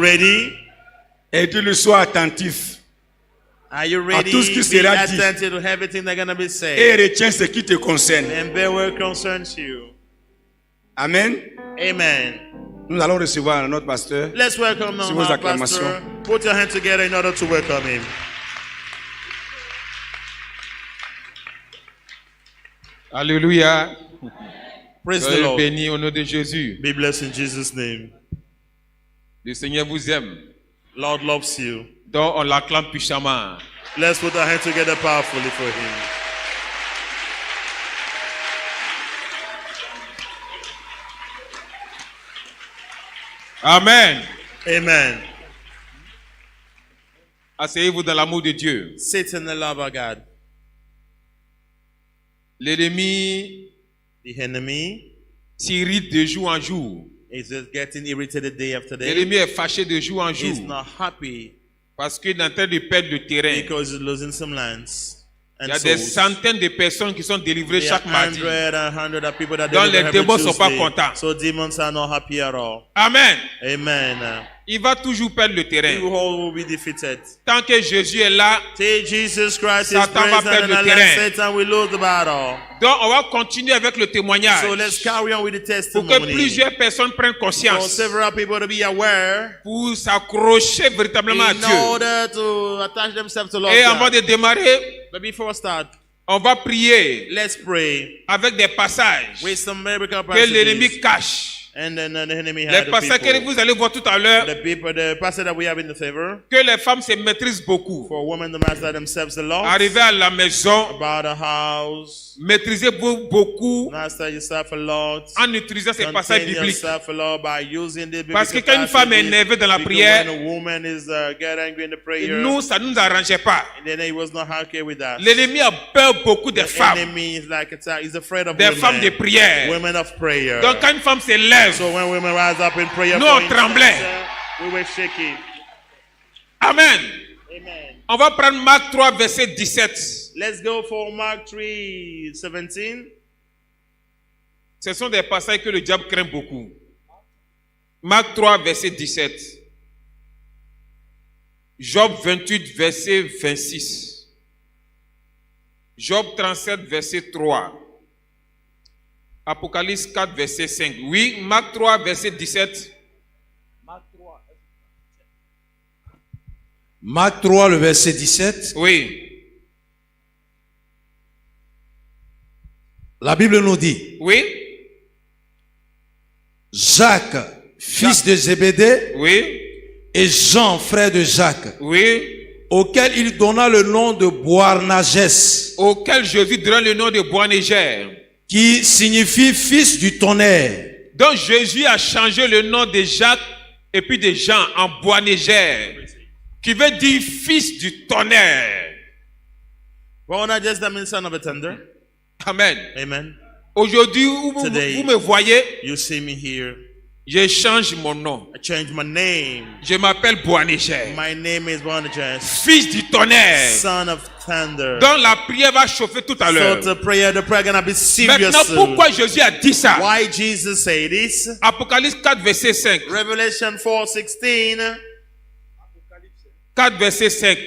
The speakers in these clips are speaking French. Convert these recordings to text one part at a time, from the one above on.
Ready? Et dis-le, sois attentif. Are you ready? tout ce qui Be sera dit. attentive to everything they're going to be Et saying. retiens ce qui te concerne. And bear what concerns you. Amen. Amen. Nous allons recevoir notre pasteur. Let's welcome Sur our vos acclamations. pastor. Put your hands together in order to welcome him. Alléluia. Praise the Soyez Lord. bénis au nom de Jésus. Be blessed in Jesus' name. Le Seigneur vous aime. Lord loves you. Donc on l'acclame puissamment. Let's put our hands together powerfully for him. Amen. Amen. Asseyez-vous dans l'amour de Dieu. Sit in the love of God. L'ennemi The enemy s'irrite de jour en jour. is just getting irritated day after day. L'ennemi est fâché de jour en He's jour not happy parce qu'il est en train de perdre le terrain. because he's losing some lands Il y and a des souls. centaines de personnes qui sont délivrées There are chaque mardi. hundred of people that Donc deliver les every démons sont pas Tuesday. contents. So demons are not happy at all. Amen. Amen. Il va toujours perdre le You terrain. all will be defeated. Tant que Jésus est là, Till Jesus Christ is Satan va present perdre in le our terrain. life, Satan will lose the battle. donc on va continuer avec le témoignage So let's carry on with the pour que testimony. plusieurs personnes prennent For conscience several people to be aware pour s'accrocher véritablement à in Dieu. order to attach themselves to Lord Et avant God. de démarrer, But before we start, on va prier let's pray avec des passages with some miracle que l'ennemi passages. cache. And then the enemy Les had the passages que people. vous allez voir tout à l'heure, The passage that we have in the favor. que les femmes se maîtrisent beaucoup. For women to master themselves the law. Arriver à la maison, About a house. maîtriser beaucoup Master yourself a lot. en utilisant ces passages Contain bibliques. yourself a lot by using the Parce que biblical quand une femme est passages. énervée dans la Because prière, when a woman is get angry in the prayer, nous, ça ne nous arrangeait pas. and then he was not happy with that. L'ennemi a peur beaucoup des The femmes, enemy is like he's afraid of des women. femmes de prière. Women of prayer. Donc quand une femme se lève, So when women rise up in prayer, Nous, for on tremblait. intercession, we were shaky. Amen. Amen. On va prendre Marc 3, verset 17. Let's go for Mark 3:17. Ce sont des passages que le diable craint beaucoup. Marc 3, verset 17. Job 28, verset 26. Job 37, verset 3. Apocalypse 4, verset 5. Oui, Marc 3, verset 17. Marc 3, le verset 17. Oui, La Bible nous dit, oui, Jacques, fils de Zébédée, oui, et Jean, frère de Jacques, oui. auquel il donna le nom de Boanerges, Auquel Jésus donne le nom de Boanerges. qui signifie fils du tonnerre. Donc Jésus a changé le nom de Jacques et puis de Jean en Boanerges, qui veut dire fils du tonnerre. Boanerges, that means son of a thunder. Amen. Amen. Aujourd'hui, vous Today. me voyez, You see me here. je change mon nom. I changed my name. Je m'appelle Boanerges, My name is Boanerges, fils du tonnerre. son of thunder. Donc la prière va chauffer tout à So l'heure. the prayer gonna be serious. Maintenant, soon. pourquoi Jésus a dit ça? Why Jesus say this? Apocalypse 4, verset 5. Revelation 4:16. 4, verset 5.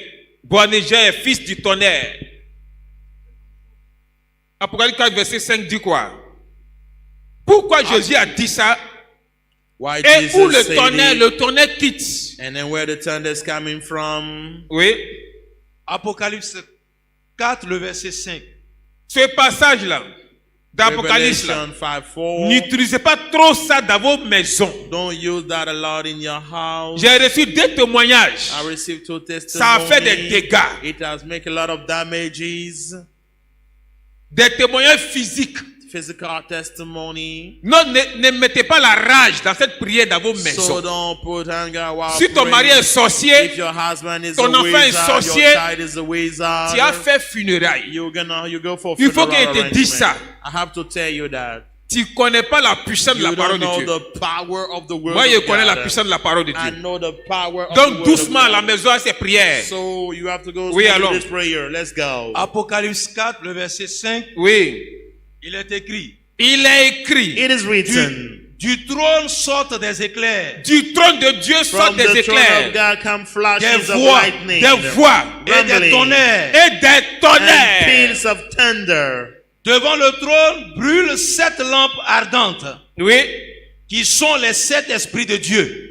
Boanerges est fils du tonnerre. Apocalypse 4, verset 5 dit quoi? Pourquoi Jésus a dit ça? Why Et où Jesus say this? le tonnerre quitte. And then where the thunder is coming from? Oui. Apocalypse 4, le verset 5. Ce passage-là, d'Apocalypse, là, Revelation 5:4. n'utilisez pas trop ça dans vos maisons. Don't use that a lot in your house. J'ai reçu des témoignages. I received 2 testimonies. Ça a fait des dégâts. It has made a lot of damages. Des témoignages physiques. Physical testimony. Non, ne mettez pas la rage dans cette prière dans vos So maisons. don't put anger while Si ton mari praying. est sorcier, If your husband is ton a enfant est wizard, sorcier, your child is a wizard, tu as fait funérailles. you go for Il faut funeral qu'il te dise arrangement. ça. I have to tell you that. Tu ne connais pas la puissance de You la parole don't de know Dieu. the power of the word Moi, je of connais la God. puissance de la parole de I Dieu. know the power of the Donc, word doucement of à la God. maison à ces prières. So you have to go Oui, through allons. this prayer. Let's go. Apocalypse 4, le verset 5, Oui. il est écrit, Il est écrit. It is written. Du trône sortent des éclairs. Du trône de Dieu sortent From des the throne of éclairs, God come flashes Des of voix, lightning. des voix Et des Rumbling. tonnerres. et des And tonnerres. peals of thunder. Devant le trône brûlent 7 lampes ardentes, Oui. qui sont les 7 esprits de Dieu.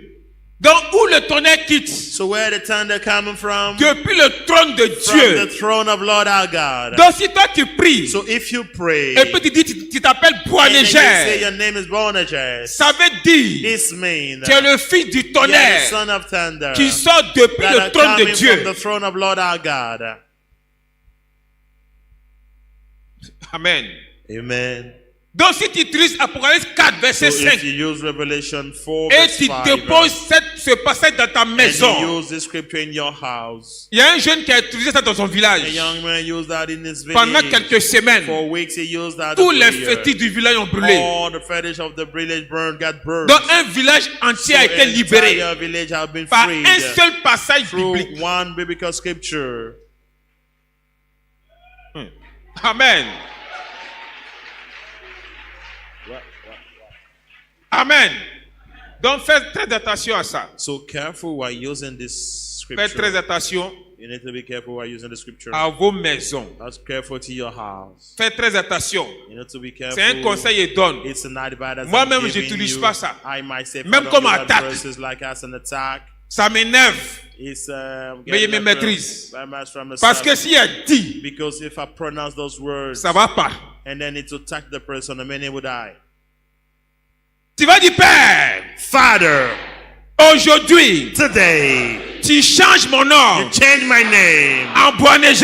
Donc, où le tonnerre quitte? So where the thunder coming from? Depuis le trône de From the Dieu. throne of Lord our God. Donc, si toi tu pries, So if you pray, et puis tu dis, tu t'appelles and then you say Boanerges, your name is Boanerges, ça veut dire, this means tu es le fils du you are the tonnerre son of thunder qui sort depuis that le are trône de coming from Dieu. the throne of Lord our God. Amen. Amen. Donc, si tu utilises Apocalypse 4, So verset if 5, you use Revelation 4 et verse tu 5, déposes ce passage dans ta and you maison, use this scripture in your house, il y a un jeune qui a utilisé ça dans son a village. young man used that in his Pendant village. quelques semaines, For weeks he used that tous to les prayer. fétiches du village ont brûlé. All the fetish of the village got burned. Donc, un village entier a été libéré entire village have been par freed un seul passage through biblique. one biblical scripture. Amen. Amen. Donc, faites très attention à ça. So careful while using this Faites très scripture. attention You need to be careful while using the scripture. à vos maisons. That's careful to your house. Faites très attention. You need to be careful. C'est un conseil et donne. It's an advice Moi-même, I'm je giving n'utilise you. pas ça. I myself, Même I don't comme do that attaque. verses like as an attack. Ça m'énerve. It's Mais je getting me a maîtrise. very much from the Parce que serpent. s'il a dit, Because if I pronounce those words ça va pas. and then it will attack the person, the many will die. Tu vas dire, Père, Father, aujourd'hui, today tu changes mon you nom change my name. en Boanerges.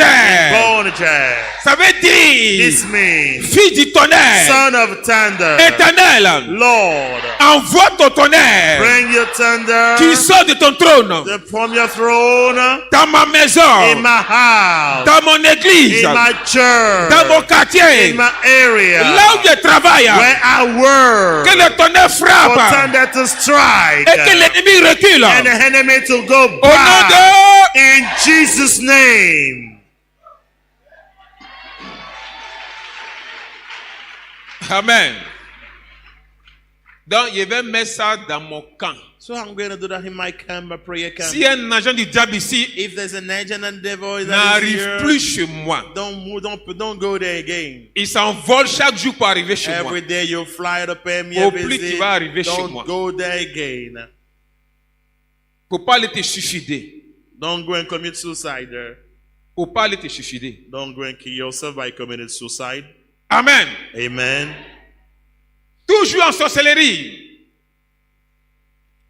Boanerges. Ça veut dire, This means fille du tonnerre, son of thunder. éternel, Lord, envoie ton tonnerre bring your thunder qui sort de ton trône from your throne dans ma maison, in my house, dans mon église, in my church, dans mon quartier, in my area, là où je travaille, where I work, que le tonnerre for frappe thunder to strike et que l'ennemi recule. and the enemy to go Au nom back de... in Jesus' name. Amen. Donc, je vais mettre ça dans mon camp. So I'm going to do that in my camp, my prayer camp. Si un agent du diable ici If there's an agent and devil that is n'arrive here, plus chez moi, don't move, don't go there again. il s'envole chaque jour pour arriver chez moi. Every day you fly to pay me Au a plus visit. tu vas arriver chez Don't moi. go there again. Faut pas aller te suicider. Don't go and commit suicide there. Faut pas aller te suicider. Don't go and kill yourself by committing suicide. Amen. Amen. Toujours en sorcellerie.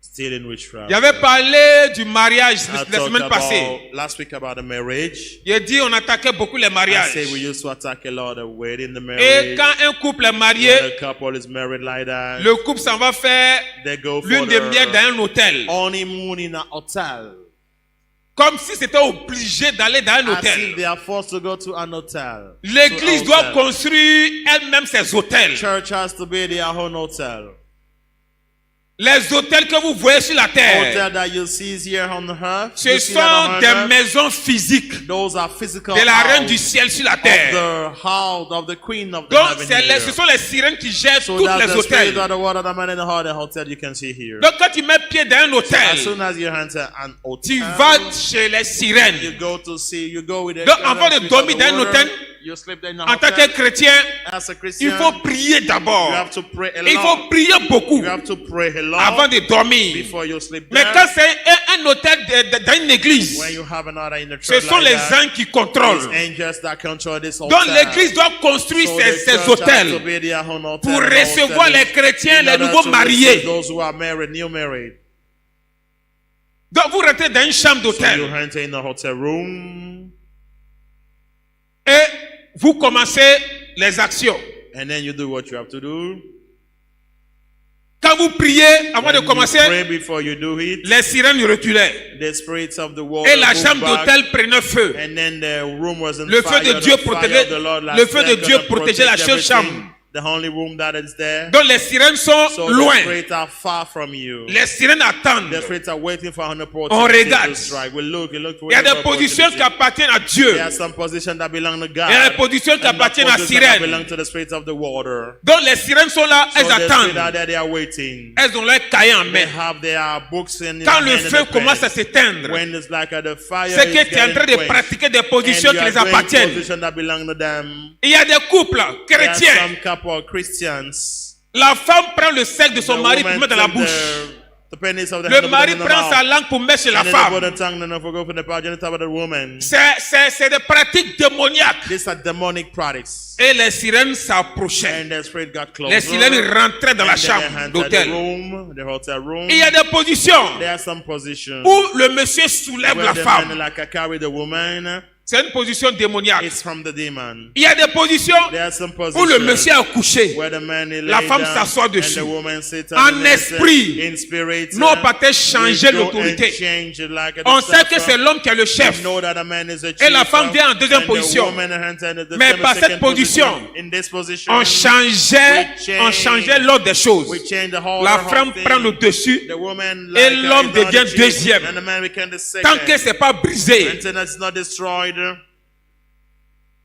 Still in witchcraft. J'avais parlé du mariage I la talked semaine passée. about last week about the marriage. J'ai dit on attaquait beaucoup les I mariages. say we used to attack a lot of wedding, the Et marriage. quand un couple est When marié, a couple is married like that, le couple s'en va faire they go for lune de miel the dans un hôtel. honeymoon in an hotel. Comme si c'était obligé d'aller dans un As if hôtel. they are forced to go to an hotel. L'église To doit hotel. construire elle-même ses hôtels. Church has to be their own hotel. Les hôtels que vous voyez sur la terre, Hotel that you see here on the earth. ce you see that on sont des earth. maisons physiques Those are physical de la reine house du ciel sur la of terre. the house of the queen of the Donc, heaven ce here. sont les sirènes qui gèrent So tous that's les the spirit hôtels. of the water that man in the heart, the hotel you can see here. Donc, quand tu mets pied dans un As hôtel, soon as you enter an tu hotel, vas chez les you sirènes. go to see, you go with the Donc, avant de spirit dormir of the dans un water, hôtel, you sleep in the En tant que hotel. chrétien, As a Christian, il faut prier d'abord. you have to pray a Il lot. faut prier beaucoup You have to pray a lot avant de dormir. before you sleep Mais there. quand c'est un hôtel dans une église, When you have another in the ce church sont like les that, anges qui contrôlent. it's angels that control this hotel. Donc l'église doit construire So ces the church has hôtels to be their own hotel, pour and recevoir hotel les is chrétiens, in les order nouveaux to mariés. receive those who are married, new married. Donc vous rentrez dans une chambre So you d'hôtel enter in the hotel room et vous commencez les actions. and then you do what you have to do. Quand vous priez, avant When de you commencer, pray before you do it, les sirènes reculaient. the spirits of the world Et la move chambre back, d'hôtel prenait feu. and then the room was on Le fire. feu de Dieu The fire protégeait, of the Lord le feu de gonna Dieu protégeait la protect seule everything. chambre. The only room that is there. Donc les sirènes sont So loin. the spirits are far from you. Les sirènes attendent. The spirits are waiting for an On opportunity regarde. to strike. We look Il y a for des positions qui appartiennent à Dieu. There are some positions that belong to God. Il y a des positions qui and the appartiennent à positions that sirène. belong to the spirits of the water. Donc les sirènes sont là, So elles the spirits attendent. are there, they are waiting. Elles ont leur cahier en They main. have their books in Quand their le hand and feu the commence pen. à s'éteindre, When it's like the fire c'est que is tu es en getting train de quenched, pratiquer des and positions you qui are les doing appartiennent. positions that belong to them. Il y a des couples There are chrétiens. some couple Christians. La femme prend le sexe de son The mari pour woman mettre dans la took bouche. the penis of the hand Le and mari put it in the prend sa mouth. langue pour mettre sur la And then they put femme. the tongue and go for the progenitor of the woman. C'est des pratiques démoniaques. These are demonic practices. Et les sirènes s'approchaient. And the spirit got closer. Les sirènes rentraient dans la And then they chambre entered d'hôtel. the room, the hotel room. Il y a des positions There are some positions où le monsieur soulève where la the man femme. like carry the woman. C'est une position démoniaque. It's from the demon. Il y a des positions There are some où le positions monsieur a couché. where the man is La laid femme down s'assoit and dessus. the woman sits En underneath, esprit. in spirit. Non, peut-être changer we go l'autorité. and change it like On the sait que c'est suffer. l'homme qui est le chef. We know that a man is a Et la chief, femme vient en deuxième and the position. woman entered the Mais par second cette position, in this position, On changeait l'ordre des choses. we change the whole La whole femme thing. prend le dessus. The woman, Et like, l'homme is on devient the chief, deuxième. and the man became the second. Tant que c'est pas brisé, Until it's not destroyed,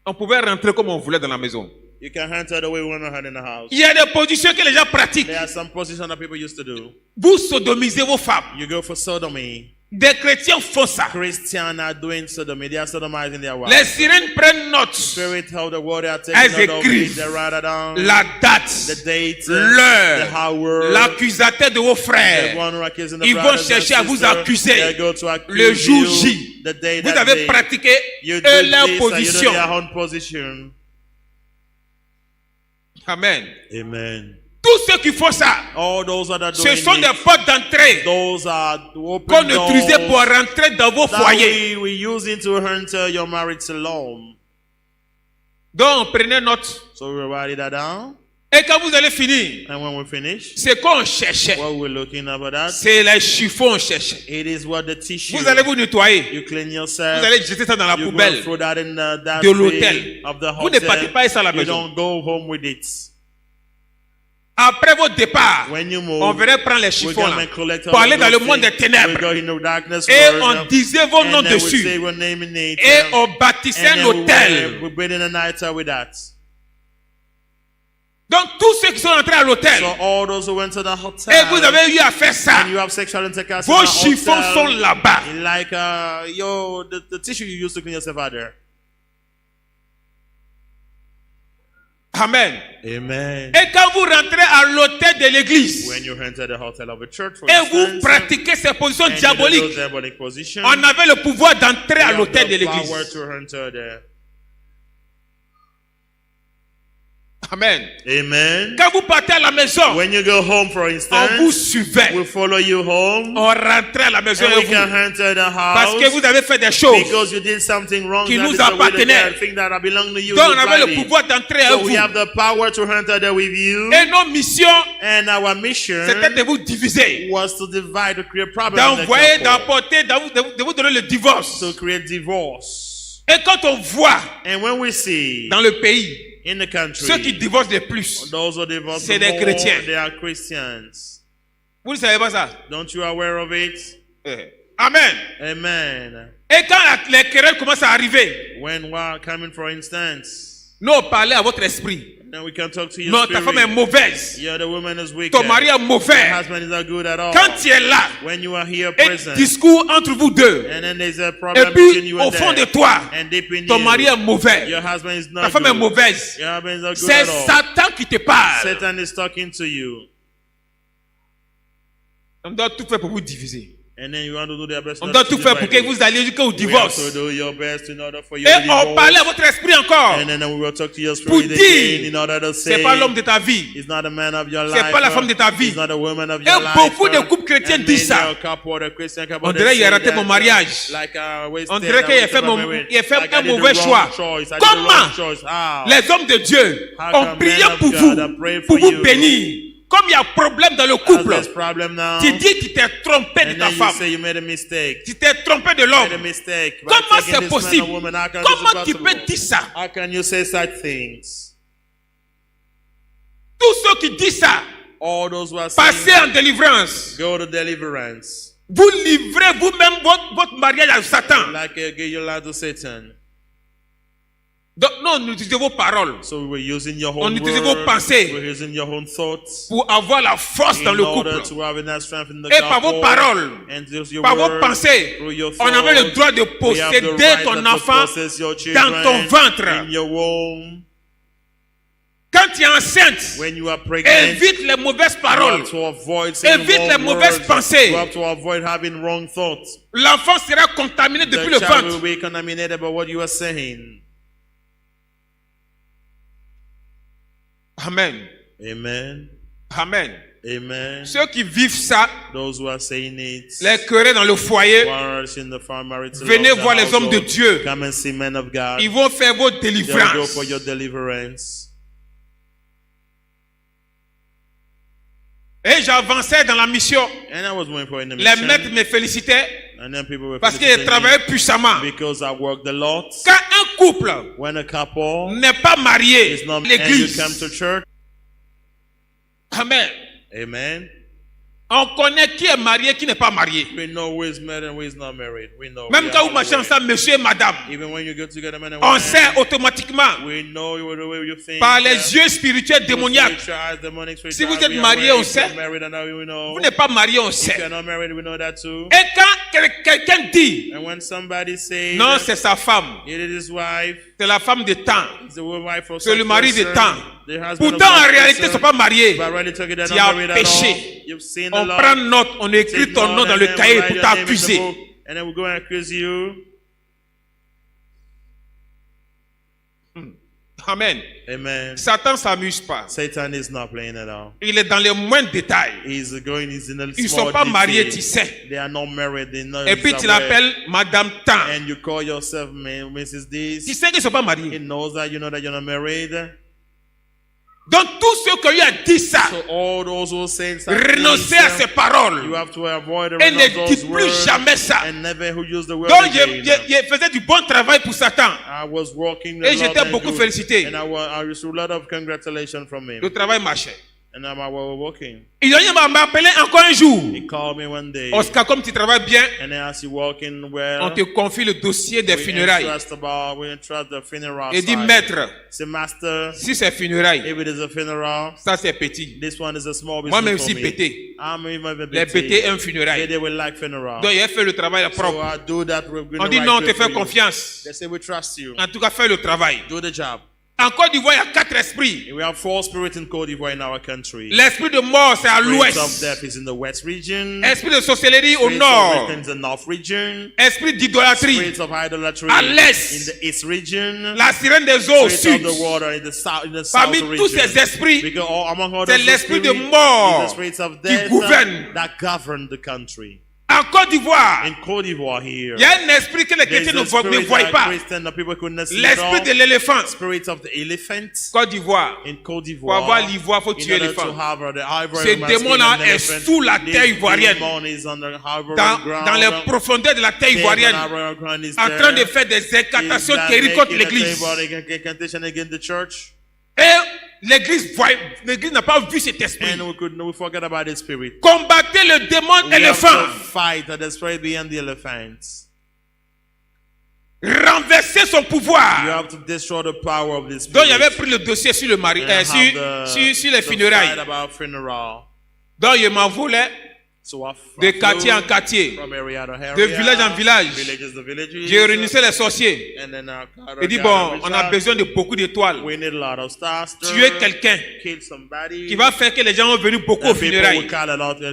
on pouvait rentrer comme on voulait dans la maison. you can enter the way we want to have in the house. Il y a des positions que les gens pratiquent. There are some positions that people used to do. Vous sodomisez vos femmes. You go for sodomy. Des chrétiens font ça. Christians are doing sodomy. They are sodomizing their wives. Les sirènes prennent note. Spirit of the word, they are Elles taking note of écrivent it. They write it down. la The date, date, the l'heure, hour, l'accusateur de vos the frères. one who accusing the Ils vont brothers and chercher à vous sisters. accuser They go to accuse le jour you J. the day Vous that avez they- pratiqué you do leur this, position. you do their own position. Amen. Amen. Tous ceux qui font ça, All those that are ce doing sont des it, portes d'entrée those are the qu'on open utilisait pour doors rentrer dans vos that foyers. we using to enter your marriage alone. Donc, prenez note. So we write that down, Et quand vous allez finir, and when we finish, c'est quoi on cherchait? what we're looking about that, C'est les chiffons on cherchait. it is what the tissue. Vous allez vous nettoyer. You clean Vous yourself. allez jeter ça dans la You poubelle go throw that in the de dustbin l'hôtel. of the Vous ne partez hotel. pas ça à la You maison. don't go home with it. Après votre départ, When you move, on verrait prendre les we're chiffons gonna là collect all pour aller of dans le those monde des things. We ténèbres. go in the darkness Et world, on disait vos noms and then we say dessus. your name in it. Et on bâtissait and un then hôtel. we build in a night with that. Donc tous ceux qui sont entrés à l'hôtel, So all those who went to the hotel, et vous avez eu à faire ça, and you have sexual intercourse in vos the chiffons hotel, sont là-bas. like the tissue you used to clean yourself out there. Amen. Amen. Et quand vous rentrez à l'hôtel de l'église, When you enter the hotel of a church, for et vous instance, pratiquez ces positions and you do diaboliques, those diabolic positions, on avait le pouvoir d'entrer you à have l'hôtel de the power l'église. to enter there. Amen. Amen. Quand vous partez à la maison, When you go home, for on vous instance, suivait. we follow you home, On rentrait à la maison and et we vous. can enter the Parce que house vous avez fait des choses. because you did something wrong. Qui that nous is the way that appartenait. they think that belong to you. Donc on you avait tried le it. pouvoir d'entrer à So vous. we have the power to enter there with you, Et nos missions, and our mission c'était de vous diviser. was to divide, to create problems, in the D'envoyer, couple, d'apporter, de vous donner le divorce. to create divorce. Et quand on voit And when we see dans le pays, in the country, ceux qui divorcent le plus, those who divorce c'est the des more, chrétiens. they are Christians. vous ne savez pas ça? Don't you aware of it? Amen. Amen. Et quand les querelles commencent à arriver, When we're coming, for instance, nous on parlait à votre esprit. then we can talk to your Non, ta femme est spirit. mauvaise. Yeah, the woman is wicked. Ton mari est Your mauvais. husband is not good at all. Quand tu es là, When you are here et present, discours entre vous deux, and then there's a et problem between puis you au and fond de them, toi, and deep in ton you, mari est mauvais. your husband is Ta not femme est good. mauvaise. Your husband is not good C'est at all. Satan qui te parle. Satan is talking to you, On doit tout faire pour vous diviser. and then you want to do their best. On not doit to tout faire pour que divide you. vous alliez jusqu'au We have to divorce. do your best in order for you Et to on divorce. parlait à votre esprit encore. And then we will talk to your Pour spirit dire, again in order to c'est say, pas l'homme de ta vie. he's not a man of your C'est life. pas la femme de ta vie. He's not a woman of Et your life. beaucoup de couples chrétiens And disent many ça. a couple, the Christian couple, On they dirait qu'il a say raté that, mon mariage. like, wasted, On dirait qu'il a fait, il a fait like I un did the mauvais wrong choix. choice. I did the Comment wrong choice. How? les hommes de Dieu How ont come prié men of pour God vous, have prayed pour for vous you? bénir. Comme il y a problème dans le As couple, there's problem now, tu dis que tu t'es trompé de and ta then you femme. say you made a mistake. Tu t'es trompé de You made a l'homme. mistake. by Comment taking c'est this possible? man or woman. How can this Comment be tu peux possible? dire ça? How can you say such things? Tous ceux qui disent ça, All those who are passez saying, en délivrance. go to deliverance. Vous livrez vous-même votre mariage à Satan. Like give your life to Satan. Donc, non, on utilise vos paroles So we were using your On own utilise word. vos pensées. We're using your own thoughts. pour avoir la force dans In le order couple. to have enough strength in the Et par vos couple. paroles, And through your par vos word, pensées, through your on avait le thoughts, droit de we have the posséder right ton to enfant possess your dans children ton ventre. in your womb. Quand tu es enceinte, When you are pregnant, évite les mauvaises you paroles. have to avoid saying Évite les wrong mauvaises words. pensées. You have to avoid having wrong thoughts. L'enfant sera contaminé depuis le The child will ventre. be contaminated by what you are saying. Amen. Amen. Amen. Amen. Ceux qui vivent ça, Those who are saying it, les querelles dans le foyer, warriors in the farm, marital venez of the voir les hommes de household, Dieu. come and see men of God. Ils vont faire vos They will go délivrances. for your deliverance. Et j'avançais dans la mission. And I was waiting for in the Les maîtres mission. me félicitaient And then people were parce qu'ils feliciting travaillaient me puissamment. because I worked a lot. Quand un couple When a couple n'est pas marié, is not and you l'église. come to church, Amen. amen. On connaît qui est marié, qui n'est pas marié. We know who is married and who is not married. We know. Même We quand are vous all marchez aware. ensemble, monsieur et madame, Even when you get together, man and on woman, sait automatiquement we know the way you think. par les yeux spirituels démoniaques. Si vous êtes marié, on sait. Vous n'êtes pas marié, on If you're sait. not married, we know that too. Et quand quelqu'un dit, And when somebody says non, c'est sa femme, it is his wife, c'est la femme de temps, it's the wife of c'est such le mari de person, temps. the husband of Pourtant, en such réalité, ils ne person, sont pas mariés. but really talking, they're Tu not as married at péché. all. You've seen the On Lord. prend note, on écrit ton nom dans le cahier pour t'accuser. And then we go and accuse you. Amen. Amen. Satan ne s'amuse pas. Satan is not playing at all. Il est dans les moindres détails. He's in the Ils ne small sont pas mariés, details. tu sais. They are not married. They know Et puis each tu other. l'appelles Madame Temps. And you call yourself Mrs. Tu This. sais qu'ils ne sont pas He mariés. knows that you know that you're not married. Donc tous ceux qui ont dit ça, So all those who say renoncez à ces paroles. you have to avoid Et those ne dites plus words jamais ça. and never who use the word Donc again. je faisais du bon travail pour Satan. I was working a Et lot j'étais and beaucoup good, félicité. and I received a lot of congratulations from him. Le travail marchait. And I was working. Il m'a appelé encore un jour. He called me one day. Oscar, comme tu travailles bien, And then as you working well, on te confie le dossier des we funérailles. entrust the funeral Et dit, side. maître, Say, Master, si c'est funérailles, if it is a funeral, ça c'est petit. this one is a small business Moi-même for aussi me. pété. I'm even Les pétés aiment They funérailles. will like funeral. Donc il a fait le travail So propre. I do that. On dit non, on te fait confiance. They say we trust you. En tout cas, fais le travail. Do the job. En Côte d'Ivoire, il y a 4 esprits. We have 4 spirits in Côte d'Ivoire in our country. L'esprit de mort, c'est à Spirit of l'ouest. death is in the west region. Esprit de sorcellerie au Spirit of nord. wickedness in the north region. Esprit d'idolâtrie. Spirits of idolatry À l'est. in the east region. La sirène des eaux au Spirits sud. of the water in the south Parmi region. tous ces esprits, Because among all c'est those l'esprit de spirits, mort is the spirits of qui death gouverne. that govern the country. En Côte d'Ivoire, In Côte d'Ivoire here, il y a un esprit que les there's chrétiens a ne spirit voient that pas. Christian that people could not see at L'esprit all. de l'éléphant. Spirits of the elephant. Côte d'Ivoire. In Côte Pour d'Ivoire, avoir l'ivoire, il faut in tuer order l'éléphant. to have the ivory Ce must démon-là kill an est elephant. sous la terre This ivoirienne. demon is on the ivory ground. Dans les profondeurs de la terre ivoirienne. En train de faire des incantations terribles contre l'église. The church. Et l'église n'a pas vu cet esprit. And we forget about the spirit. Combattez le démon We have éléphant. to fight the spirit behind the elephants. Renverser son You pouvoir. have to destroy the power of this Donc spirit. il avait pris le dossier sur le mari, And have sur les the funérailles. fight about funeral. Donc il m'en voulait So de quartier en quartier, from area to area, de village en village. villages to villages. J'ai réunissé les sorciers. And then, Il dit bon, on a besoin de beaucoup d'étoiles. we need a lot of stars. Tuer quelqu'un Kill somebody. qui va faire que les gens vont venir beaucoup aux And people will funérailles.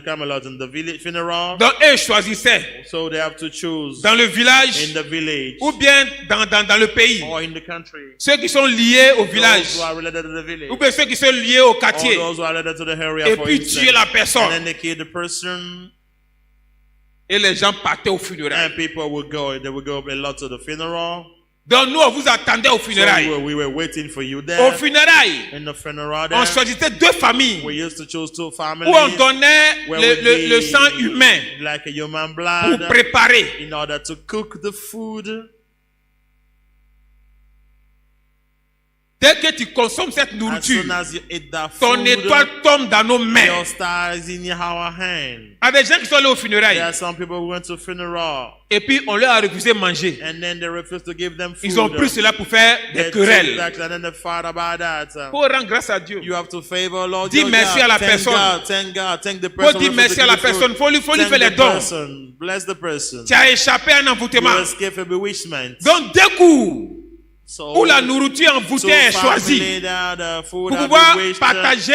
come a lot in the village funeral. Donc eux choisissaient So they have to choose dans le in village the village ou bien dans le pays. or in the country. Ceux qui sont liés au village Those who are related to the village. ou bien ceux qui sont liés au Or quartier. those who are related to the area, Et for puis instance. tuer la And then personne. they kill the person. Et les gens partaient au funérailles. And people will go. They will go a lot to the funeral. Donc nous, on vous attendait au So funérailles. we were waiting for you Au there. funérailles, In the funeral on there. choisissait 2 familles We used to choose 2 où families. on donnait where would le be sang humain like a human pour blood préparer. in order to cook the food. Dès que tu consommes cette As nourriture, soon as you eat that ton food, étoile tombe dans nos your mains. star is in our hand. Il y a des gens qui sont allés aux There funérailles are some people who went to funeral et puis on leur a refusé de manger. and then they refused to give them food. Ils ont pris cela pour faire They des took querelles. that and then they fought about that. Faut rendre grâce à Dieu. You have to favor Lord. Dis your merci God. à la Thank personne. God, thank God, thank the Faut person. dire who merci refused à to la give food. personne. Faut lui Thank faire les the dons. person. Bless the person. Tu as échappé à un You envoûtement. escape a bewitchment. Donc deux coups So, où la nourriture envoûtée est choisie pour pouvoir partager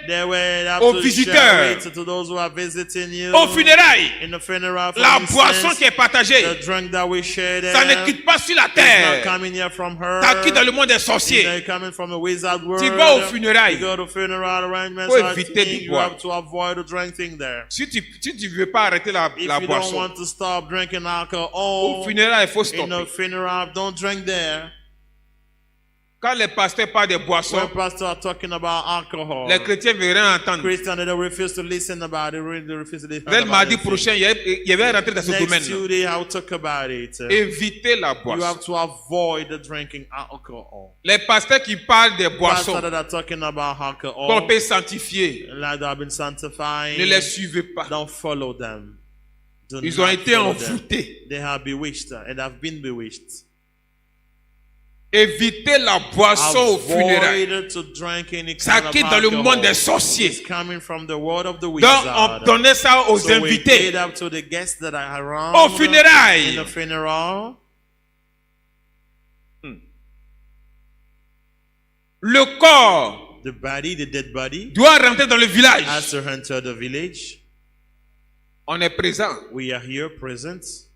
they were able aux to visiteurs. share it to those who are visiting you. aux funérailles. In the funeral, for La instance, boisson qui est partagée, the drink that we share there, ça ne quitte pas sur la it's not terre. coming here from her. Ça quitte dans le monde des It's sorciers. not coming from a wizard world. Tu vas aux funérailles. You go to funeral arrangements. Faut or éviter thing, de you boire. have to avoid the drinking there. Si tu veux pas arrêter la If you don't boisson, want to stop drinking alcohol au funérailles, il faut in a stopper. funeral, don't drink there. Quand les pasteurs parlent de When boissons, pastors are talking about alcohol, les chrétiens ne veulent rien entendre. Christians, they refuse to listen about it. They refuse to listen Dès le about mardi it. prochain, il va rentrer dans ce Next domaine. Tuesday, I'll talk about it. Évitez la You boisson. have to avoid the drinking alcohol. Les pasteurs qui parlent des Pastors boissons that are talking about alcohol, qu'on peut sanctifier, like that have been sanctified, ne les suivez pas. don't follow them. Do Ils ont not été follow them. envoûtés. They have bewitched and have been bewitched. Évitez la boisson aux funérailles. Avoid to drink any Ça kind of quitte dans le monde des alcohol. sorciers. It's coming from the word of the Donc, wizard. on donnait ça aux So we invités. paid up to the guests that are around Aux funérailles. in the funeral. Le corps The body, the dead body, doit rentrer dans le village. has to enter the village. On est présent. We are here present.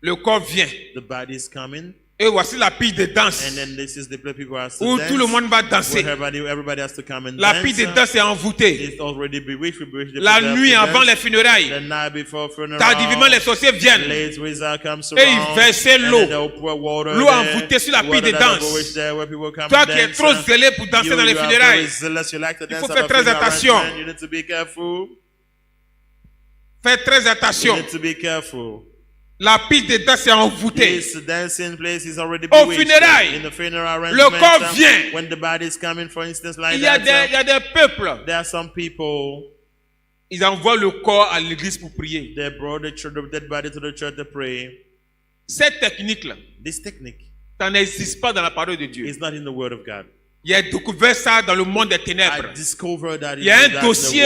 Le corps vient. The body is coming. Et voici la pile de danse And then this is the place people have to où dance. tout le monde va danser. Where everybody has to come and La dance. pile de danse est envoûtée. It's already bewitched. We bewitched the La people nuit have to avant dance. les funérailles, The night before funeral. tardivement les sorciers viennent. Late wizard comes Et ils around. versaient And l'eau. then they'll pour water L'eau there. envoûtée sur la pile Water de that danse. will bewitch there where people come Toi and qui es dance. trop zélé pour danser dans les You are funérailles, very zealous, you like to dance faut at faire a très funeral attention. arrangement. You need to be careful. faites très You attention. need to be careful. La pile de danse est envoûtée. This dancing place is already Au bewitched. funérailles, In the funeral arrangement, corps vient. when the body is coming, for instance, like Il y a that, des peuples, there are some people, ils envoient le corps à l'église pour prier. they brought the dead body to the church to pray. Cette technique-là, This technique ça n'existe pas dans la parole de Dieu. is not in the Word of God. Il a découvert ça dans le monde des I ténèbres. discovered that Il y a un in dossier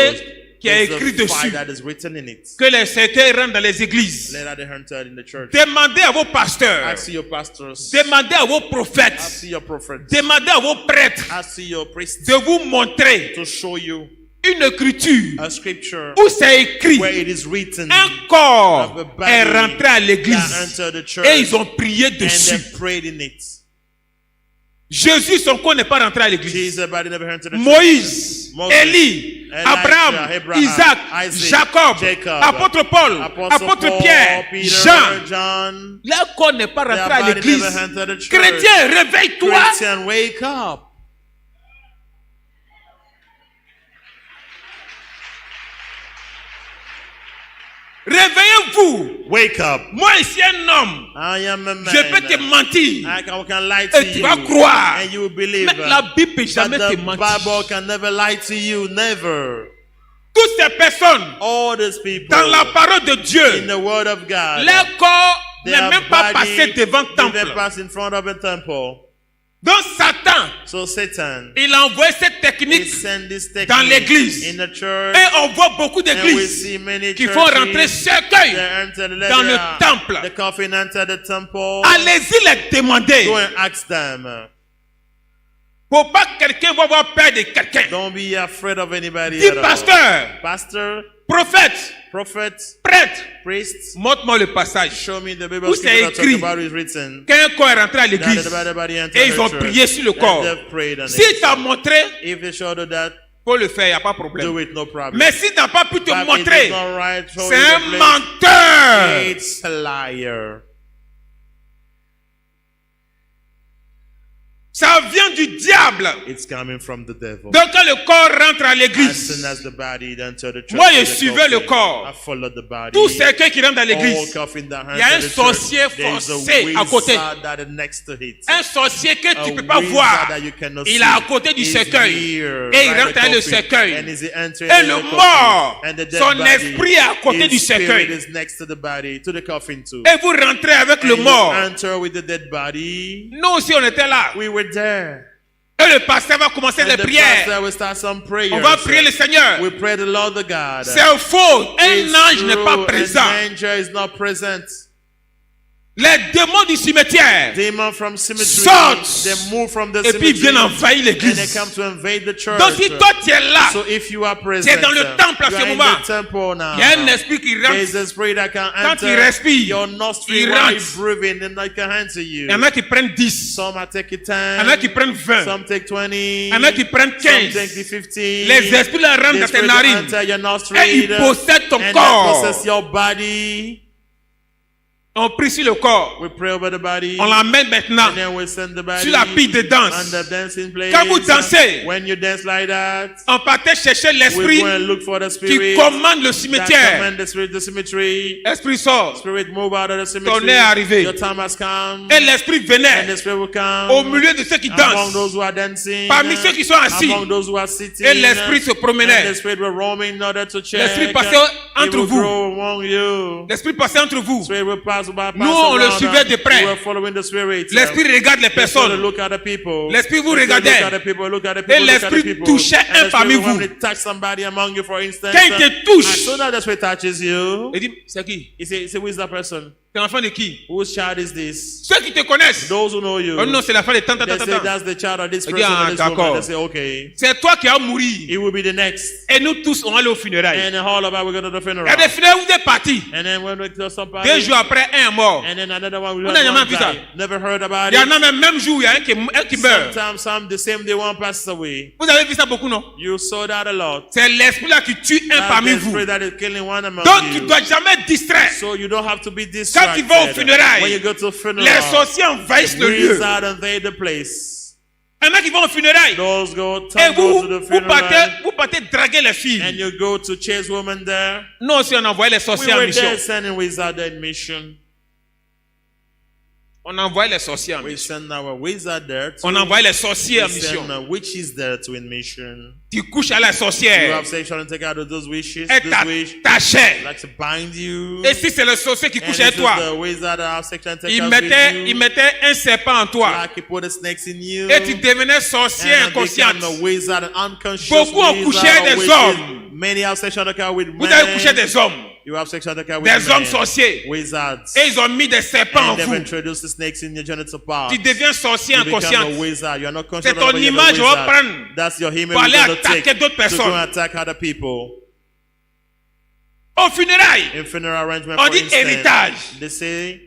qui est There's écrit a file dessus. that is written in it. Que les secteurs rentrent dans les églises. Let that enter in the church. Demandez à vos pasteurs. Ask your pastors. Demandez à vos prophètes. Ask your prophets. Demandez à vos prêtres Ask your priests de vous montrer to show you une écriture a scripture où c'est écrit where it is written un corps of a body est rentré à that l'église entered the church et ils ont prié and dessus. they prayed in it. Jésus, son corps n'est pas rentré à l'église. Jesus' body never entered the church. Moïse, Moses, Élie, Elijah, Abraham, Abraham, Isaac, Isaac, Jacob, Jacob, apôtre Paul, Apostle apôtre Paul, Pierre, Peter, Jean. John. Leur corps n'est pas Their rentré à body l'église. never entered the church. Chrétien, réveille-toi. Christian, wake up. Réveillez-vous. Wake up. Moi, ici, un homme. I am a man. Je peux te mentir. I can lie to Et tu you. vas croire. And you will believe. Mais la Bible peut But jamais te the mentir. Bible can never lie to you. Never. Toutes ces personnes, All these people dans la parole de in Dieu, the word of God, leur corps n'est their même pas body passé devant le didn't temple. pass in front of a temple. Donc Satan, So Satan, il a envoyé cette he technique sent this dans technique l'église. in the church. Et on voit beaucoup And we d'églises see many qui font rentrer churches cercueil that enter the dans le temple. The coffin enter the temple. Allez-y les demander. Go and ask them. Pour pas que quelqu'un va avoir peur de quelqu'un. Don't be afraid of anybody Dis at all. pasteur, Pastor, prophète, prophet, prêtre, priest, montre-moi le passage. show me the Où Bible c'est scripture that talk écrit about is written. qu'un corps est rentré à That l'église the body entered et the ils ont church. prié sur le And corps. they've prayed on Si it. tu as montré, If they showed you that, faut le faire, il n'y a pas de problème. do it, no problem. Mais si tu n'as pas pu te But it is montrer, not right, show c'est you the un place. menteur. It's a liar. Ça vient du diable. It's coming from the devil. Donc quand le corps rentre à As soon l'église, as the body entered the church, moi je the suivais le coffin, corps. I followed the body. Tout cercueil qui rentre dans All l'église, coffin that il y a un entered the sorcier church, there is a forcé à côté. wizard that is next to it. Un sorcier que tu A ne peux pas wizard voir. that you cannot Il see est à côté du is cercueil. here Et il by rentre the dans le coffin, cercueil. and is entering Et the le coffin, mort, and the dead son body, esprit est à côté du his spirit cercueil. is next to the body, to the coffin too. Et vous rentrez avec le And you mort. enter with the dead body. Nous aussi on était là. We were there. Et le pasteur va commencer And les the prières. pastor will start some prayers. On va prier le Seigneur. We pray the Lord the God. C'est faux. Un It's ange n'est pas true, présent. An angel is not present. Les démons du cimetière Demons from cemetery, sortent. they move from the et puis cemetery viennent envahir and they l'église. come to invade the church. Donc si toi tu es là, So if you are present, c'est dans le temple à you ce are in moment. the temple now. Il y a un esprit qui There is rentre. a spirit that can Quand enter il respire, your nostril il while rentre. you breathing and it can enter you. Il y en a qui prennent 10. Some are taking Il y en a qui 10, prennent 20. some take 20, Il y en a qui prennent some 15. take 15. Les esprits là rentrent The dans tes spirit will narines. enter your nostril Et ils possèdent ton and they corps. possess your body. On prie sur le corps. We pray over the body. On l'emmène maintenant And then we send the body sur la pile de danse. on the dancing place. Quand vous dansez, When you dance like that, on partait chercher we l'esprit go and look for the qui spirit commande le that cimetière. command the spirit, the cemetery. L'esprit sort. Spirit move out of the Ton cemetery. est arrivé. Your time has come. Et l'esprit And venait the spirit will come au milieu de ceux qui among dansent. those who are dancing. Parmi ceux qui sont assis. Among those who are sitting. Et l'esprit se promenait. And the spirit will roam in order to check. L'esprit passait It entre will vous. grow among you. L'esprit passait entre vous. Spirit will pass by. Nous, on le suivait de près. We were following the spirit. L'esprit regarde les The spirit personnes. look at the people. L'esprit vous The spirit regardait. look at the people, look at the people, Et look at the l'esprit people. touchait And un the parmi spirit will vous. want to touch somebody among you, for instance. Quand il te touche, As soon as the spirit touches you, il dit, c'est qui? he say, who is that person? C'est l'enfant de qui? Whose child is this? Ceux qui te connaissent. Those who know you. Oh non, c'est l'enfant de tant, tant, They tant, say tant. that's the child of this Il person dit, or ah, this woman. d'accord. They say, okay. C'est toi qui as mouru. It will be the next. Et nous tous, on va aller aux funérailles. And all of us, we go to the Il y funeral. a des funérailles où des partis. And then when we tell somebody. 2 jours après, un est mort. And then another one will Vous n'avez jamais one vu ça? die. Never heard about Il y it. en a même jour, il y a un qui meurt. Sometimes some the same day one passes away. Vous avez vu ça beaucoup, non? You saw that a lot. C'est l'esprit là qui tue un That's parmi the vous. spirit that is killing one among Donc tu you. ne dois jamais être distrait. So you don't have to be Quand distracted. tu vas aux funérailles, When you go to funeral, les sorciers envahissent le lieu. wizards invade the place. Il y en a qui vont aux funérailles. Those go, Et some go to the funeral. vous partez draguer les And filles. you go to chase women there. Nous aussi, on envoyait les We sorciers en were mission. there sending wizards in mission. On envoyait les sorciers en We mission. send our wizard there. On envoyait les sorciers en We mission. send witches there to in mission. Tu couches à la You sorcière. have section and take out of those wishes. Elle This wish t'attachait. like to bind you. Et si c'est le sorcier qui And couche this avec is toi, the wizard that have section and take il out with mettait you. un serpent en toi. Like he put the snakes in you. Et tu devenais sorcier And inconsciente. become a wizard, an unconscious Beaucoup ont wizard couché or des witches. hommes. Many have section account with Vous avez couché men. des hommes, You have section account with des hommes men. sorciers. Wizards. Et ils ont mis des serpents en And they've vous. introduced the snakes in your genital part. Tu deviens sorcier You become a inconscient. wizard. You're not conscious C'est ton of it, you're a image, on va wizard. prendre That's your image pour aller we're going to attaquer take d'autres to go personnes. and attack other people. Au funérailles, In funeral arrangement, on for dit instance, héritage. they say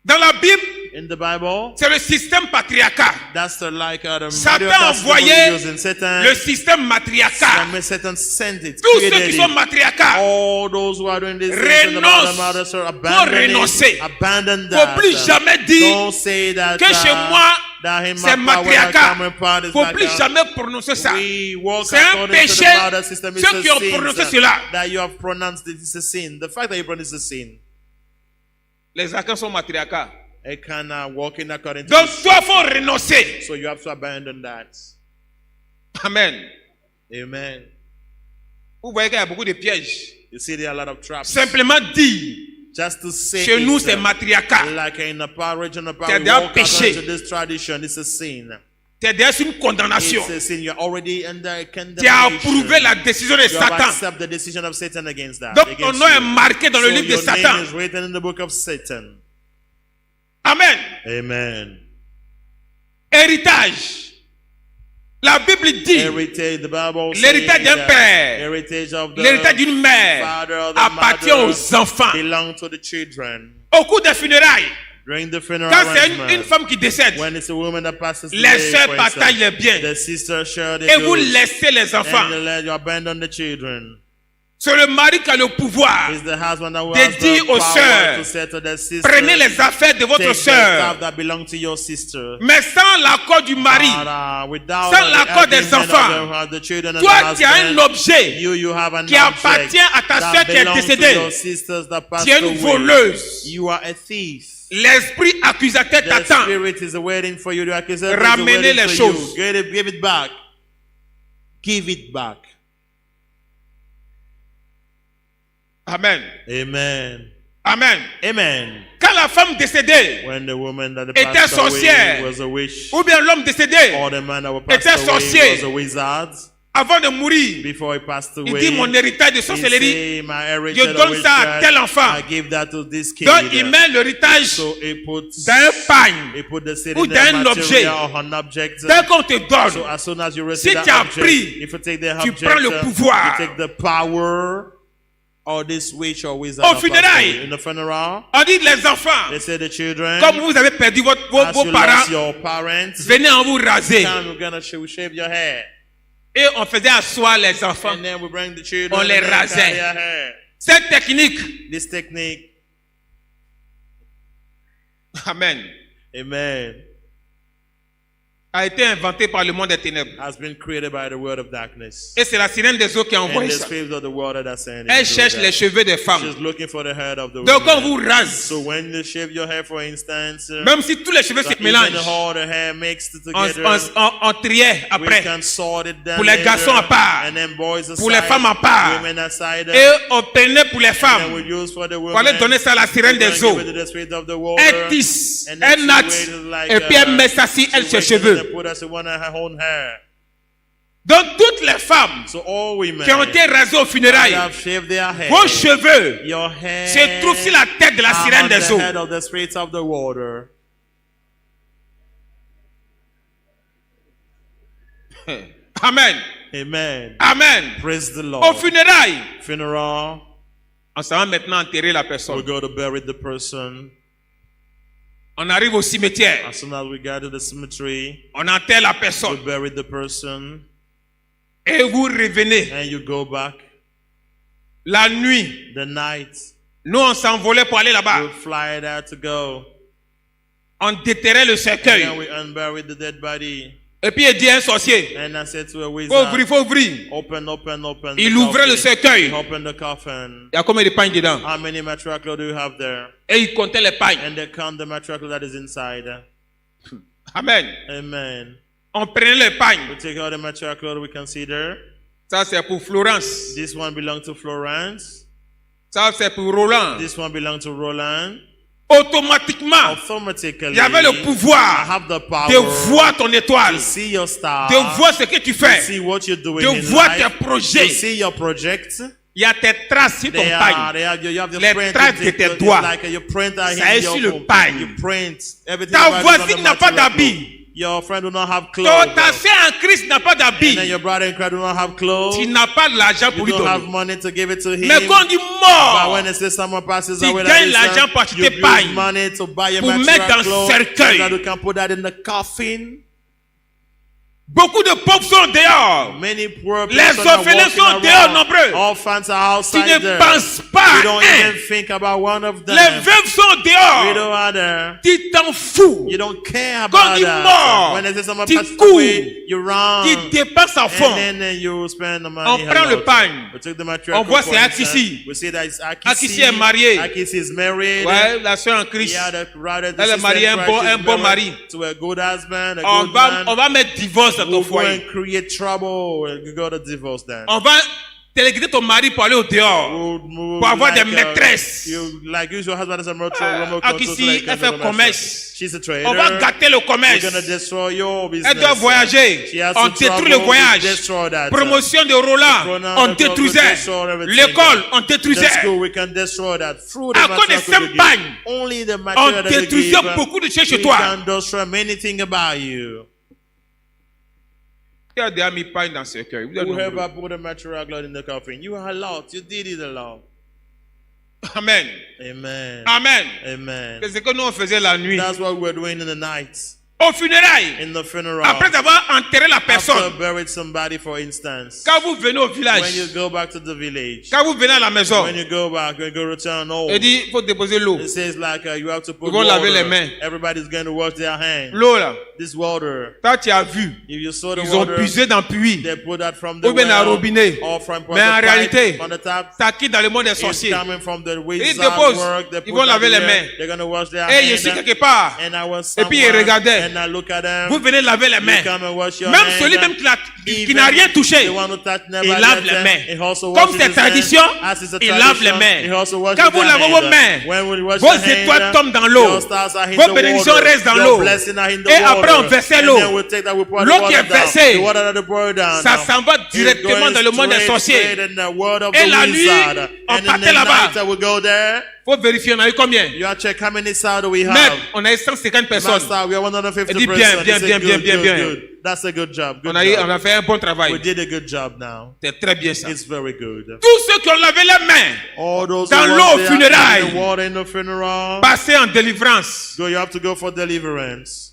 Dans la Bible, in the Bible, c'est le système patriarcal. that's the like the Satan model that's envoyait using Satan. le système matriarcal. And Satan sent it. Tous ceux created qui it. sont matriarcales, All those who are doing this things in the Renonce. mother, sir, Faut abandon renoncer. it. Abandon faut that. plus jamais dire Don't say that. que chez moi, that in c'est my power, when I matriarcal. come in power, is Faut like plus that. jamais prononcer ça. We walk C'est un according to péché. the mother system. It's Ceux a qui ont sin, prononcé sir, cela. that you have pronounced it is a sin. The fact that you pronounce is a sin. Les arcans sont matriarcales. It cannot walking according to Donc, the toi, il faut renoncer. So you have to abandon that. Amen. Amen. Vous voyez qu'il y a beaucoup de pièges. You see, there are a lot of traps. Simplement dire, Just to say chez nous, it, c'est matriarcal. like in the power region of C'est power, we un walk péché. according to this tradition. It's a sin. C'est déjà une condamnation. It's a sin. You're already under a Tu as condemnation. approuvé la décision de You have Satan. accepted the decision of Satan against that. Donc, ton against nom est you. marqué dans le So livre de your name Satan. is written in the book of Satan. Amen. Amen. Héritage. La Bible dit, Heritage, the Bible l'héritage says d'un that père, heritage of the l'héritage d'une mère father of the appartient mother aux enfants. belong to the children. Au cours des funérailles, During the funeral quand c'est arrangement, une femme qui décède, when it's a woman that passes les away, sœurs for partagent instance, les biens the sister share the et vous goods, laissez les enfants. and you abandon the children. C'est le mari qui a le pouvoir It's the husband that de has dire the aux power sœurs, to say to their sister, prenez les affaires de votre take the sœur. stuff that belong to your sister. Mais sans l'accord du mari, Without sans l'accord des agreement enfants, of the children and toi the tu as un husband, objet you have an qui appartient object à ta that sœur qui est belongs to décédée. your sisters that passed Tu es une away. voleuse. You are a thief. L'esprit accusateur The t'attend. spirit is waiting for you. The accusator is Ramenez waiting les for choses. you. Give it back. Give it back. Amen. Amen. Amen. Amen. Quand la femme décédée, When the woman that était passed sorcière, away was a witch, ou bien l'homme décédé, or the man that was était passed away sorcier. was a wizard, avant de mourir, before he passed il away, dit mon héritage de he sorcellerie, say, my heritage je of donne ça à witchcraft, tel enfant. I give that to this kid. Donc il met l'héritage So he puts d'un pagne. he put the seed ou in the d'un material objet. or an object. Dès qu'on te So donne, as soon as you receive Si that tu as object, pris, if you take the tu object, prends le pouvoir. you take the power or this witch or wizard. Au or funérailles. pastor. In the funeral, on dit les enfants, they say the children, comme vous avez perdu vos as you parents, lost your parents, venez en vous raser. time we're gonna shave your hair. Et on faisait asseoir les enfants. And then we bring the children On les and they rasait. cut their hair. Cette technique, This technique, amen, amen, a été inventée par le monde des ténèbres. has been created by the word of darkness. Et c'est la sirène des eaux qui a And envoyé the ça. spirit of the water that's saying Elle cherche les cheveux des femmes. She's looking for the head of the Donc quand woman. vous rase, So when you shave your hair, for instance, même si tous les cheveux se even mélangent, all the hair mixed on together, triait we après. can sort it down Pour les garçons à part, and then boys aside, pour les femmes à part. women aside, Et on prenait pour les and femmes. we use for the Pour women, aller donner ça à la sirène we're des gonna eaux. give it to the spirit of the water, Elle tisse, and then elle she natte. waited like, Et puis elle met ça si elle she ses waited cheveux. and put us in one of her own hair. Donc toutes les femmes So all women qui ont été rasées aux that funérailles, have shaved their hair, vos cheveux your hair se trouvent sur la tête de la are sirène on des the eaux. head of the spirits of the water. Amen. Amen. Amen. Praise the Aux Lord. funérailles, Funeral, on s'en va maintenant enterrer la we personne. go to bury the person. On arrive au cimetière, As soon as we get to the cemetery, on enterre la we personne. bury the person, Et vous revenez and you go back. la nuit. The night, Nous, on s'envolait pour aller là-bas. we fly there to go. On déterrait le And cercueil. then we unbury the dead body. Et puis il dit à un sorcier, And I said to a faut wizard, ouvrir, faut ouvrir. open the Il ouvrait le coffin. cercueil. Open the coffin. Il y a combien de pagnes dedans? How many matriarchal do you have there? Et il comptait les pagnes. And they count the matriarchal that is inside. Amen. Amen. On prenait les We pagnes. take out the matriarchal we consider. Ça, c'est pour Florence. This one belongs to Florence. Ça, c'est pour Roland. This one belongs to Roland. Automatiquement, Automatically, il y avait le I pouvoir have the power de voir ton étoile, to see your star, de voir ce que tu to fais, see what you're doing de in voir life, tes projets. to see your projects. Il y a tes traces sur ton You pagne. have your Les print. traces de tes doigts. Like your print are Ça est in sur your le pagne. You print everything. Ta about it voisine on the n'a pas material d'habit. clothes. Your friend do not have Ta clothes. sœur en Christ n'a pas And then d'habit. your brother in Christ do not have clothes. Tu n'as pas de l'argent pour You lui don't have donner. money to give it to him. Mais quand on dit But mort, when they say someone passes Tu away, gagnes that l'argent is, pour acheter you use paille, money to buy your pour mettre dans material clothes, cercueil. so that you can put that in the coffin. beaucoup de pauvres sont dehors. Many poor Les people are orphelins walking sont dehors around. nombreux. Orphans are Tu outside ne there. penses pas You don't à even un. think about one of them. Les veuves sont dehors. Widow are there. Tu t'en fous. You don't care Quand about il that. mort, When they say someone tu passes cours. away, you run. Tu dépenses à fond. And then you spend the money. On prend le a lot. pagne. We took the material On voit for c'est instance. Akissi. We see that it's Akissi est mariée. Akissi is married. Ouais, la soeur en Christ. Yeah, the brother, the Elle est sister mariée in un Christ bon- is un bon married mari. to a good husband, a On good va man. mettre divorce dans ton We'll go foyer. and create trouble. You go to divorce then. On va téléguider ton mari pour aller au dehors. Pour avoir des maîtresses. Like use your husband as a remote Akissi, elle fait commerce. She's a trader. On va gâter le We're commerce. gonna destroy your business. Elle doit voyager. She has On to détruit travel, le we voyage. destroy that. Promotion de Roland. Roland, On we détruisait. destroy everything. L'école, on The détruisait. school, we can destroy that. Through the À cause des material we give. campagnes, Only the on material that we détruisait give, beaucoup de choses chez we toi. can destroy many things about you. Qui a déjà mis paille dans ce cœur? Vous êtes Whoever nombreux. put a material blood in the coffin, you are a lot. You did it a lot. Amen. Amen. Amen. Amen. C'est ce que nous on faisait la nuit. That's what we're doing in the night. Aux funérailles, in the funeral, après avoir enterré la personne, after buried somebody, for instance, quand vous venez au when you village, go back to the village, quand vous venez à la maison, when you go back, when you go return home, il dit, il faut déposer l'eau. it says like you have to put Ils vont laver les water. mains. Everybody's going to wash their hands. L'eau là, This water, toi tu as vu, if you saw the ils ont water, puisé dans le puits, they put that from the ou bien dans le well, robinet. or from Mais en the réalité, pipe, on the tap. ça quitte dans le monde des It's sorciers. coming from the Ils wizard déposent, work. They ils put vont that laver les there. mains. They're going to wash their Et je suis hands. quelque part, And I was et puis ils somewhere, regardaient. and I look at them. Vous venez laver les You mains. come and wash your Même hands. celui même qui n'a rien touché, The one who touched never il lave let les them. mains. He also Comme washes c'est his tradition, hands. As is a il lave les tradition, mains. he also washes Quand vous their lavez vos hands. mains, When we wash vos our hands, étoiles tombent dans l'eau. your stars are in Vos the bénédictions water. restent dans Your l'eau. blessings are in the Et après, water. on versait And l'eau. then we take that, we pour the L'eau qui water est down. versée, The water that we pour down ça now. s'en va It's directement going dans le monde des straight, sorciers. straight in the world of Et the la nuit, wizard. on And in partait the là-bas. night, we go there. Faut vérifier, on a eu combien? You have to check how many sound we have. Maître, on a eu 150 personnes. Master, we are 150 Elle dit bien, persons. bien, It's a bien, good, bien, bien, good, bien. good. That's a good job. Good On job. a fait un bon We travail. did a good job now. C'est très bien ça. It's very good. Tous ceux qui ont lavé les mains, All those Dans who l'eau want au funérailles. the water in the funeral, passez en délivrance. you have to go for deliverance.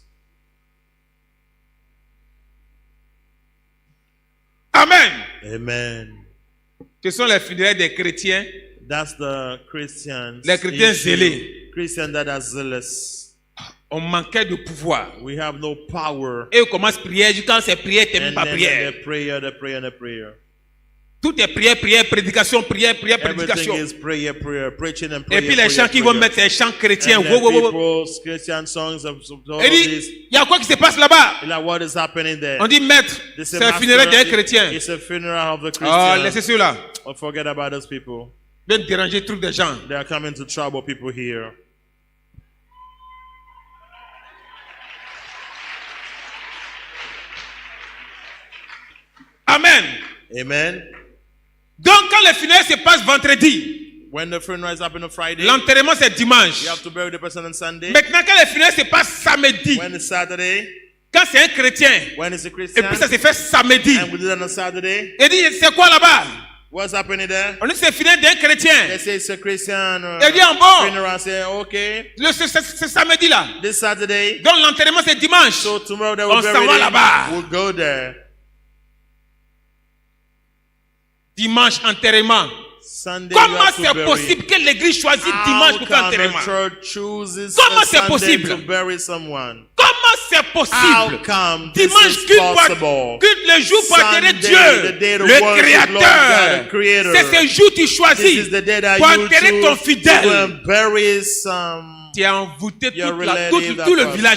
Amen. Amen. Ce sont les funérailles des chrétiens, That's the Christians. les chrétiens issue. zélés. Christians that are zealous. On manquait de pouvoir. We have no power. Et on commence à prier. Quand c'est prière, termine And par then prière. the prayer, the prayer, the prayer. Tout est prière, prière, prédication, prière, prière, prédication. Everything is prayer, prayer, preaching and Et prayer. puis les chants qui vont mettre, c'est chants chrétiens. And Wow, then wow, wow, wow. people's Christian songs of all Il of dit, this. il y a quoi qui se passe là-bas? Like what is happening there? On dit, maître, They c'est say, un Master, funérail d'un chrétien. It's a funeral of the Ah, Christian. laissez ceux-là. Oh, forget about those people. Viens déranger le truc des gens. They are coming to trouble people here. Amen. Amen. Donc, quand les funérailles se passent vendredi, When the funeral is happening on Friday, l'enterrement c'est dimanche. you have to bury the person on Sunday. Maintenant, quand les funérailles se passent samedi, When it's Saturday, quand c'est un chrétien, when it's a et Christian, puis ça se fait samedi, and we do that on Saturday, il dit, c'est quoi là-bas? what's happening there? On dit, c'est funérailles d'un chrétien. They say it's a Christian Il dit, en bon, funeral. Say, okay, c'est samedi là. this Saturday, Donc, l'enterrement c'est dimanche. so tomorrow they On will bury s'en va him. là-bas. We'll go there. Dimanche, enterrement. Sunday, you Comment have to c'est bury. possible que l'église choisit dimanche How pour faire come the enterrement? church chooses Comment a c'est Sunday possible? to bury someone? Comment c'est How possible? come this Dimanche, is qu'une possible? le jour pour adorer Sunday, Dieu, the day to le worship Créateur. Lord God, the Creator. C'est ce jour que tu This choisis is the day that pour you enterrer ton choose fidèle. to bury some Tu as envoûté your tout relative, le that village.